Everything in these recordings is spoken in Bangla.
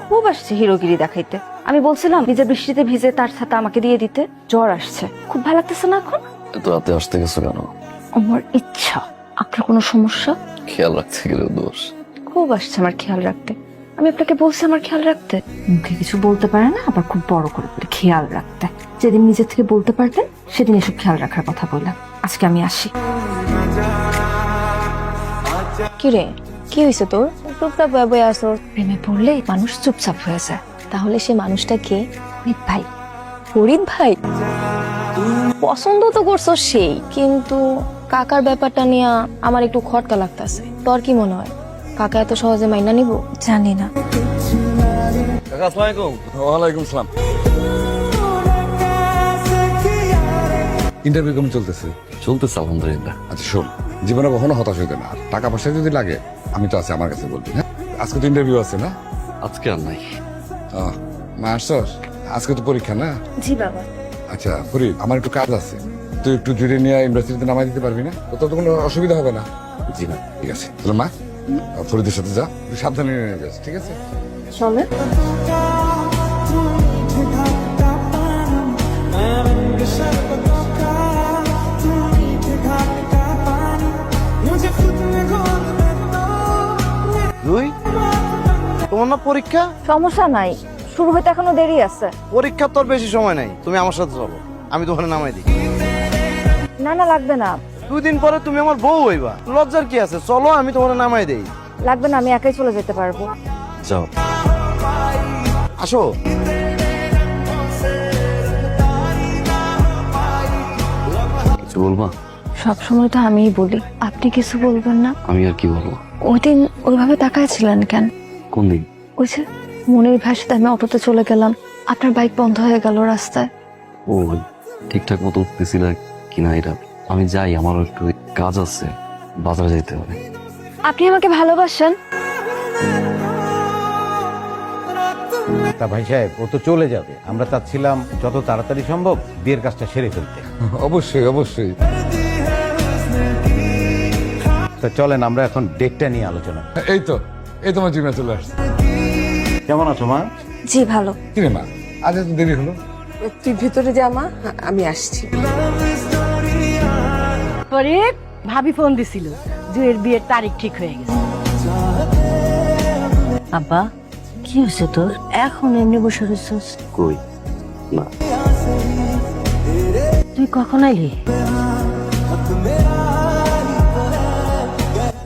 খুব আসছে হিরোগিরি দেখাইতে। আমি বলছিলাম নিজে বৃষ্টিতে ভিজে তার ছাতা আমাকে দিয়ে দিতে, জ্বর আসছে। খুব ভালো লাগতেছে না এখন? এত রাতে আসতে গেছো কেন? আমার ইচ্ছা। আপনার কোনো সমস্যা? খেয়াল রাখতে গেলে দোষ। খুব আসছে আমার খেয়াল রাখতে। আমি আপনাকে বলছি আমার খেয়াল রাখতে। মুখে কিছু বলতে পারে না, আবার খুব বড় করে বলে খেয়াল রাখতে। যেদিন নিজে থেকে বলতে পারতেন সেদিন এসব খেয়াল রাখার কথা বললাম। আজকে আমি আসি। কিরে, কি হয়েছে তোর? চুপচাপ বয়ে আসো। প্রেমে পড়লে মানুষ চুপচাপ হয়ে যায়। তাহলে সে মানুষটা কে? ফরিদ ভাই। ফরিদ ভাই? পছন্দ তো করছো সেই, কিন্তু কাকার ব্যাপারটা নিয়ে আমার একটু খটকা লাগতেছে। তোর কি মনে হয় কাকা এত সহজে মাইনা নিব? জানি না। কাকা আসসালামু আলাইকুম। ওয়ালাইকুম আসসালাম। ইন্টারভিউ কেমন চলতেছে? চলতেছে আলহামদুলিল্লাহ। আচ্ছা শোন, জীবনে কখনো হতাশ হইতে না। আর টাকা পয়সা যদি লাগে আমি তো আছি, আমার কাছে বলবি। হ্যাঁ, আজকে তো ইন্টারভিউ আছে না? আজকে আর নাই। মা আসছস? আজকে তো পরীক্ষা না? জি বাবা। আচ্ছা ফরিদ, আমার একটু কাজ আছে, তুই একটু জুড়ে নিয়ে ইউনিভার্সিটিতে নামাই দিতে পারবি না? তো তোর তো কোনো অসুবিধা হবে না? জি না। ঠিক আছে তাহলে মা, ফরিদের সাথে যা, একটু সাবধানে নিয়ে যাস, ঠিক আছে? চলে। তুই তোমার না পরীক্ষা? সমস্যা নাই, শুরু হইতে এখনো দেরি আছে। পরীক্ষা তোর বেশি সময় নাই, তুমি আমার সাথে চলো, আমি তোমার নামাই দিই। না না, লাগবে না। 2 দিন পরে তুমি আমার বউ হইবা, লজ্জার কি আছে? চলো আমি তোমার নামাই দেই। লাগবে না, আমি একাই চলে যেতে পারবো। যাও। আসো। কিছু বলবা? সবসময় তো আমিই বলি, আপনি কিছু বলবেন না? আমি আর কি বলবো? ওই দিন ওইভাবে তাকাইছিলেন কেন? কোন দিন? ওই যে মনির ভাইয়ের সাথে আমি অটোতে চলে গেলাম, আপনার বাইক বন্ধ হয়ে গেল রাস্তায়। ও ঠিকঠাক মতো উঠতেছিল কিনা এটা। আমি যাই, আমারও একটু কাজ আছে, বাজারে যেতে হবে। আপনি আমাকে ভালোবাসেন? তা ভাই সাহেব, ও তো চলে যাবে, আমরা চাচ্ছিলাম যত তাড়াতাড়ি সম্ভব বিয়ের কাজটা সেরে ফেলতে। অবশ্যই অবশ্যই। তা চলেন আমরা এখন ডেটটা নিয়ে আলোচনা করি। এই তো, এই তোমার জিমে চলে আসছে। কেমন আছো মা? জি ভালো। কিরে মা, আজ এত দেরি হলো? তুই ভিতরে যা মা, আমি আসছি। পরে ভাবি ফোন দিছিল, জুয়ের বিয়ের তারিখ ঠিক হয়ে গেছে। আব্বা, কি হয়েছে তোর? এখন এমনি বসে রয়েছিস? কই না। তুই কখন আইলি?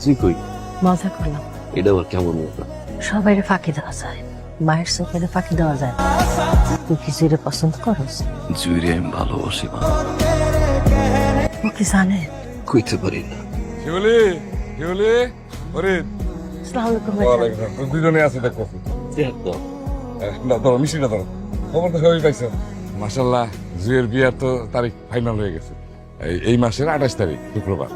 তুই কই? মজা করলাম। এটা আবার কেমন মতো? সবাই ফাঁকি দেওয়া যায়, মায়ের চোখের ফাঁকি দেওয়া যায় না। তুই কি জুইরে পছন্দ করস? জুইরে আমি ভালোবাসি মা। ও কি জানে? কইতে পারি না। শিউলি, শিউলি, ফরিদ। আসসালামু আলাইকুম ভাই। ওয়ালাইকুম আসসালাম। দুজনে আছে দেখতেছি। না ধরো, মিষ্টিটা ধরো। খবর তো হয়ে পাইছো? মাশাল্লাহ, জুয়ের বিয়ার তো তারিখ ফাইনাল হয়ে গেছে। এই মাসের 28 তারিখ শুক্রবার।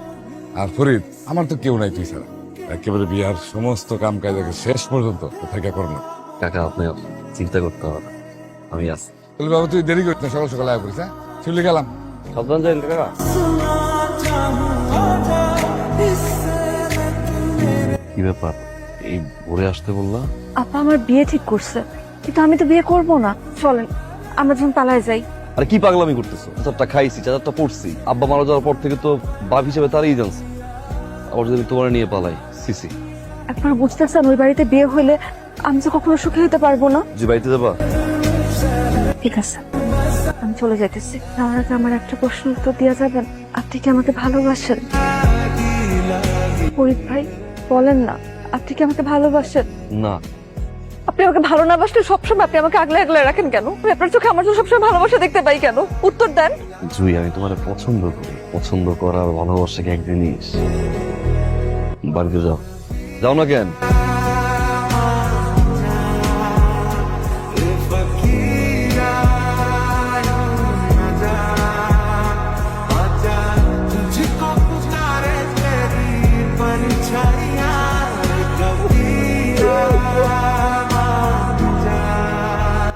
আর ফরিদ, আমার তো কেউ নাই তুই ছাড়া। একেবারে বিয়ার সমস্ত কাম কাজ শেষ পর্যন্ত থেকে করো না। কাকা আপনি চিন্তা করতে হবে না, আমি আছি। তাহলে বাবা তুই দেরি করিস না, সকাল সকাল আয়া করিস। হ্যাঁ, শিউলি গেলাম। সাবধান যাই কাকা। কি ব্যাপার, এই ভোরে আসতে বললা? আপা আমার বিয়ে ঠিক করছে, কিন্তু আমি তো বিয়ে করব না। চলেন আমরা যখন পালায় যাই। আরে কি পাগলামি করতেছো? চাচারটা খাইছি, চাচারটা পড়ছি, আব্বা মারা যাওয়ার পর থেকে তো বাপ হিসেবে তারই জানছি। আবার যদি তোমার নিয়ে পালাই, সিসি। একবার বুঝতেছেন, ওই বাড়িতে বিয়ে হইলে আমি তো কখনো সুখী হতে পারবো না। যে বাড়িতে যাবা? ঠিক আছে, আমি চলে যাইতেছি। আমার আগে আমার একটা প্রশ্ন উত্তর দেওয়া যাবেন? আপনি কি আমাকে ভালোবাসেন? ফরিদ ভাই বলেন না, আপনি কি আমাকে ভালোবাসেন? না। আপনি আমাকে ভালো না বাসলে সবসময় আপনি আমাকে আগলে আগলে রাখেন কেন? আমি আপনার চোখে আমার চোখে সবসময় ভালোবাসা দেখতে পাই কেন? উত্তর দেন। জুই, আমি তোমার পছন্দ করি। পছন্দ করা আর ভালোবাসা কি এক জিনিস? বাড়িতে যাও। যাও না কেন?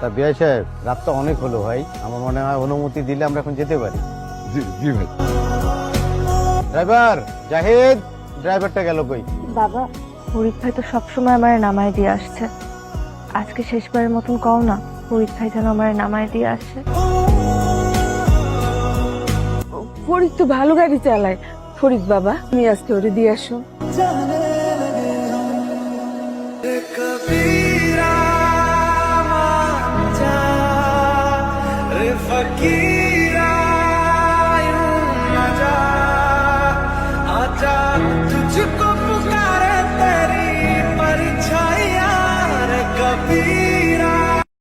তা বিআই সাহেব, রাত তো অনেক হলো ভাই, আমার মনে হয় অনুমতি দিলে আমরা এখন যেতে পারি। জি জি ভাই। ড্রাইভার জাহিদ, ড্রাইভারটা গেল কই? বাবা, ফরিদ ভাই তো সবসময় আমার নামায় দিয়ে আসছে। আজকে শেষবারের মতন কও না ফরিদ ভাই যেন আমার নামায় দিয়ে আসে। ফরিদ তো ভালো গাড়ি চালায়। ফরিদ বাবা, তুমি আজকে ওরে দিয়ে আসো। কবিরা রে ফকির